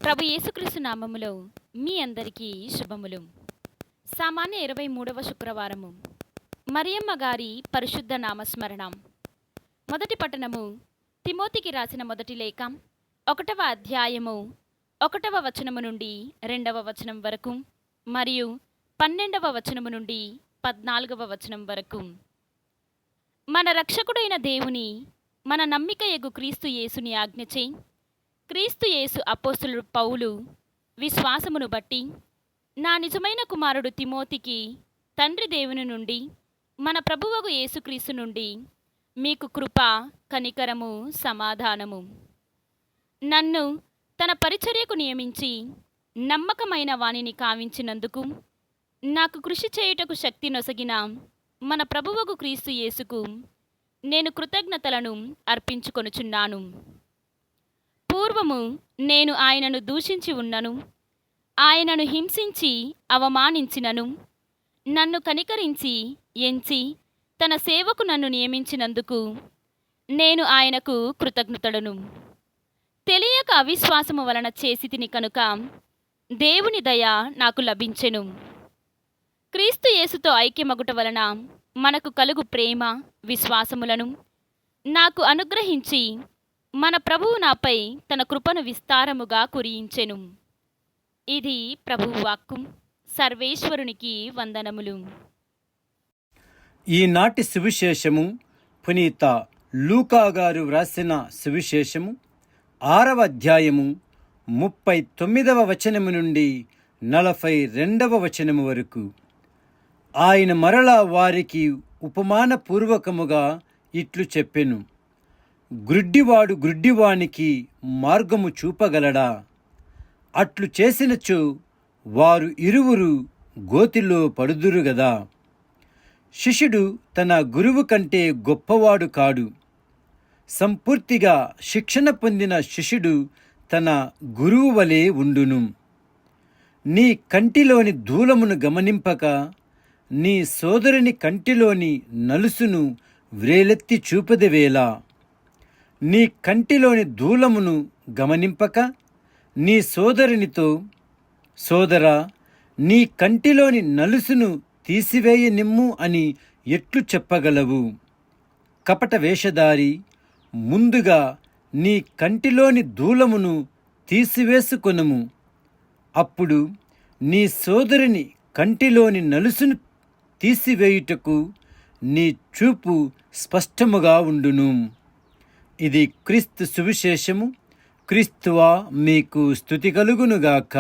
ప్రభు యేసుక్రీస్తు నామములో మీ అందరికీ శుభములు. సామాన్య 23వ శుక్రవారము. మరియమ్మ గారి పరిశుద్ధ నామస్మరణం. మొదటి పట్టణము తిమోతికి రాసిన మొదటి లేఖ 1వ అధ్యాయము 1వ వచనము నుండి 2వ వచనం వరకు మరియు 12వ వచనము నుండి 14వ వచనం వరకు. మన రక్షకుడైన దేవుని మన నమ్మికయగు క్రీస్తు యేసుని ఆజ్ఞచే క్రీస్తు యేసు అపోస్తలుడు పౌలు విశ్వాసమును బట్టి నా నిజమైన కుమారుడు తిమోతికి తండ్రి దేవుని నుండి మన ప్రభువగు యేసుక్రీస్తు నుండి మీకు కృప, కనికరము, సమాధానము. నన్ను తన పరిచర్యకు నియమించి నమ్మకమైన వానిని కావించినందుకు నాకు కృషి చేయుటకు శక్తి నొసగిన మన ప్రభువగు క్రీస్తు యేసుకు నేను కృతజ్ఞతలను అర్పించుకొనుచున్నాను. పూర్వము నేను ఆయనను దూషించి ఉన్నను, ఆయనను హింసించి అవమానించినను, నన్ను కనికరించి ఎంచి తన సేవకు నన్ను నియమించినందుకు నేను ఆయనకు కృతజ్ఞతడును. తెలియక అవిశ్వాసము వలన చేసి తిని కనుక దేవుని దయ నాకు లభించెను. క్రీస్తు యేసుతో ఐక్యమగుట వలన మనకు కలుగు ప్రేమ, విశ్వాసములను నాకు అనుగ్రహించి మన ప్రభువు నాపై తన కృపను విస్తారముగా కురియించెను. ఇది ప్రభువు వాక్కు. సర్వేశ్వరునికి వందనములు. ఈనాటి సువిశేషము పునీత లూకా గారు వ్రాసిన సువిశేషము 6వ అధ్యాయము 39వ వచనము నుండి 42వ వచనము వరకు. ఆయన మరలా వారికి ఉపమానపూర్వకముగా ఇట్లు చెప్పెను. గ్రుడ్డివాడు గ్రుడ్డివానికి మార్గము చూపగలడా? అట్లు చేసినచో వారు ఇరువురు గోతిలో పడుదురు గదా. శిష్యుడు తన గురువు కంటే గొప్పవాడు కాడు. సంపూర్తిగా శిక్షణ పొందిన శిష్యుడు తన గురువు వలె ఉండును. నీ కంటిలోని దూలమును గమనింపక నీ సోదరుని కంటిలోని నలుసును వ్రేలెత్తి చూపదవేలా? నీ కంటిలోని దూలమును గమనింపక నీ సోదరునితో, సోదరా, నీ కంటిలోని నలుసును తీసివేయనిమ్ము అని ఎట్లు చెప్పగలవు? కపట వేషధారి, ముందుగా నీ కంటిలోని దూలమును తీసివేసుకొనుము. అప్పుడు నీ సోదరుని కంటిలోని నలుసును తీసివేయుటకు నీ చూపు స్పష్టముగా ఉండును. ఇది క్రీస్తు సువిశేషము. క్రీస్తువా మీకు స్తుతి కలుగునుగాక.